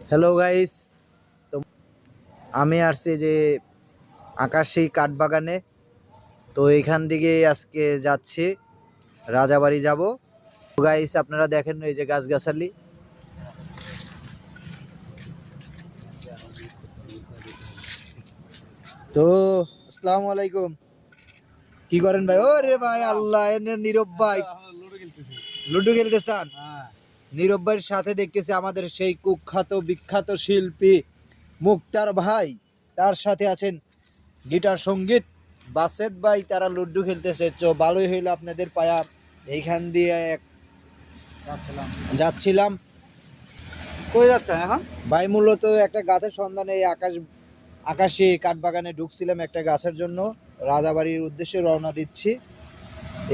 Hello guys, তো আমি আসছি যে আকাশী কাঠবাগানে। তো এখান থেকে আজকে যাচ্ছি, রাজাবাড়ি যাব। তো গাইস আপনারা দেখেন এই যে গাছগাছালি। তো আসসালামু আলাইকুম, কি করেন ভাই? ও রে ভাই, আল্লাহ এনে নীরব ভাই লুডো খেলতে চান? নীরব ভাইয়ের সাথে দেখতেছি আমাদের সেই কুখ্যাত বিখ্যাত শিল্পী মুক্তার ভাই, তার সাথে আছেন গিটার সঙ্গীত বাসেদ ভাই। তারা লুডো খেলতেছে। তো ভালোই হইলো আপনাদের পায়া এইখান দিয়ে যাচ্ছিলাম। কই যাচ্ছেন এখন? ভাই মূলত একটা গাছের সন্ধানে এই আকাশী কাঠবাগানে ঢুকছিলাম একটা গাছের জন্য। রাজাবাড়ির উদ্দেশ্যে রওনা দিচ্ছি।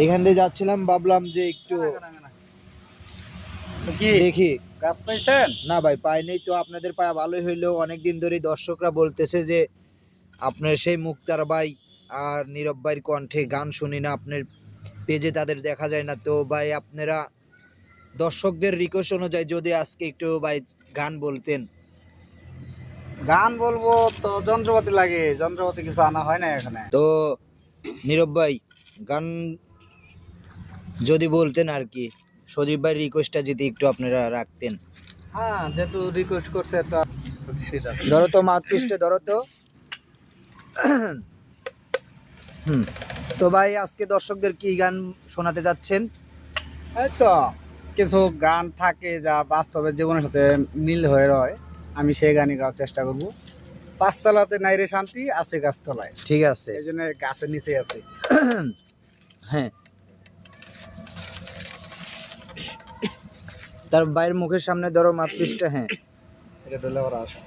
এখান দিয়ে যাচ্ছিলাম, ভাবলাম যে একটু কি দেখি। গাছ পাইছেন? না ভাই, পাইনি। তো আপনাদের পায়া ভালোই হইলো। অনেকদিন ধরেই দর্শকরা বলতেছে যে আপনার সেই মুক্তার ভাই আর নীরব ভাইয়ের কণ্ঠে গান শুনি না, আপনার পেজে তাদের দেখা যায় না। তো ভাই আপনারা দর্শকদের রিকোয়েস্ট অনুযায়ী যদি আজকে একটু ভাই গান বলতেন। গান বলবো তো যন্ত্রপাতি লাগে, যন্ত্রপাতি কিছু আনা হয় না এখানে। তো নীরব ভাই গান যদি বলতেন আর কি, সজীব ভাইয়ের রিকোয়েস্টটা যদি একটু আপনারা রাখতেন। হ্যাঁ, যেহেতু রিকোয়েস্ট করছে তো ধরো তো মাতৃষ্ঠে, ধরো তো। হুম। তো ভাই আজকে দর্শকদের কি গান শোনাতে যাচ্ছেন? এই তো কিছু গান থাকে যা বাস্তবের জীবনের সাথে মিল হয়ে রয়, আমি সেই গানই গাওয়ার চেষ্টা করব। পাঁচতলাতে নাই রে শান্তি, আছে গাছতলায়। ঠিক আছে। এই জন্য গাছের নিচে আছে। হ্যাঁ, তার ভাইয়ের মুখের সামনে ধরো মাতৃষ্ঠে। হ্যাঁ, এটা ধরলে ওরা আসে।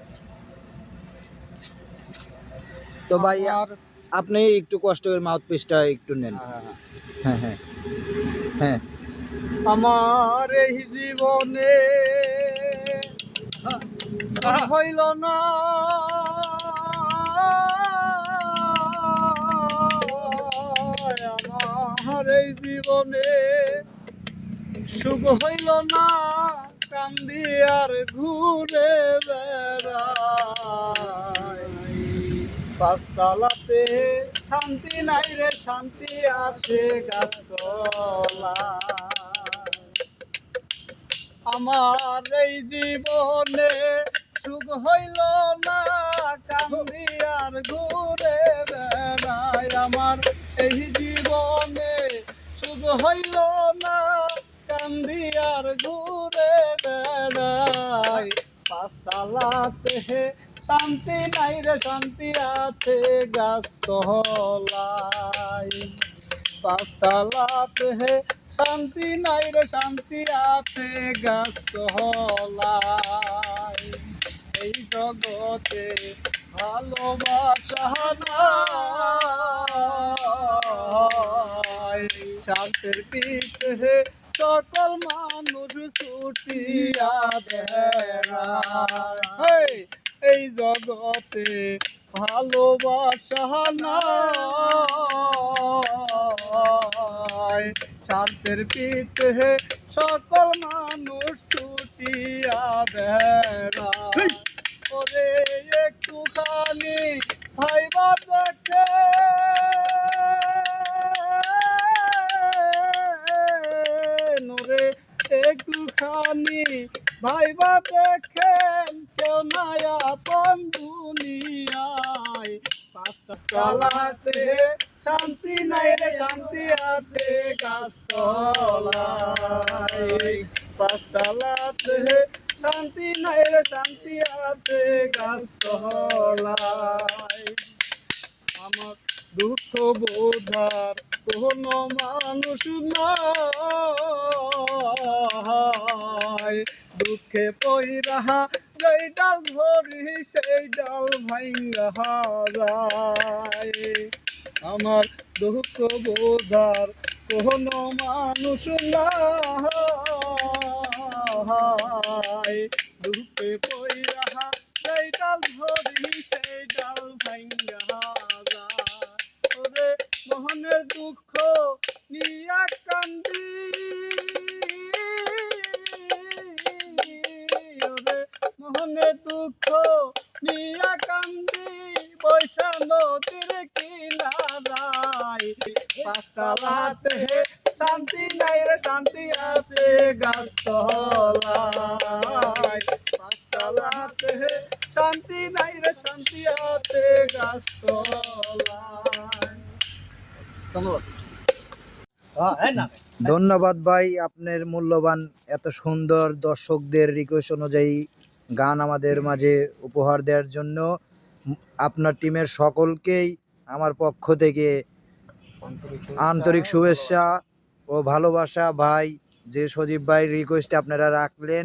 তো ভাই আপনি একটু কষ্ট করে মাউথ পিসটা একটু নেন। হ্যাঁ হ্যাঁ হ্যাঁ। আমার এই জীবনে হইল না আমার এই জীবনে সুখ হইল না, কান্দি আর ঘুরে বেড়াই। পাঁচতলাতে শান্তি নাই রে শান্তি, আছে গাছতলা। আমার এই জীবনে সুখ হইল না, কান্দি আর ঘুরে বেড়াই। আমার এই জীবনে সুখ হইল না, কান্দি আর ঘুরে বেড়াই। পাঁচতলাতে শান্তি নাই রে শান্তি, আছে গাছতলায়। পাঁচতলাতে শান্তি নাই রে শান্তি, আছে গাছতলায়। এই জগতে ভালোবাসা নাই, শান্তির পিছে সকল মানুষ ছুটিয়া বেড়ায়। এই জগতে ভালোবাসা নাই, শান্তির পিছে সকল মানুষ ছুটিয়া বেড়ায়। ওরে একটুখানি ভাইবা দেখে নোরে, একটুখানি ভাইবা দেখেন কেউ নাই আপন দুনিয়ায়। পাঁচতলাতে শান্তি নাই রে শান্তি, আছে গাছতলায়। পাঁচতলাতে শান্তি নাই রে শান্তি, আছে গাছতলায়। আমার দুঃখ বোঝার কোনো মানুষ নাই, দুঃখে পইরা যেই ডাল ধরি সেই ডাল ভাঙ্গা যায়। আমার দুঃখ বোঝার কোনো মানুষ নাই, দুঃখে পইরা যেই ডাল ধরি সেই ডাল ভাঙ্গা যায়। ওরে মোহনের দুঃখ নিয়া কান্দি, ওরে মোহন প্রাণে দুঃখ নিয়া কান্দি বৈশা নদীর কিনারায় পাঁচতলাতে শান্তি নাই রে শান্তি আছে গাছতলায় পাঁচতলাতে শান্তি নাই রে শান্তি আছে গাছতলায়। ধন্যবাদ। ধন্যবাদ ভাই, আপনার মূল্যবান এত সুন্দর দর্শকদের রিকোয়েস্ট অনুযায়ী গান আমাদের মাঝে উপহার দেওয়ার জন্য আপনার টিমের সকলকেই আমার পক্ষ থেকে আন্তরিক শুভেচ্ছা ও ভালোবাসা। ভাই, যে সজীব ভাই রিকোয়েস্টে আপনারা রাখলেন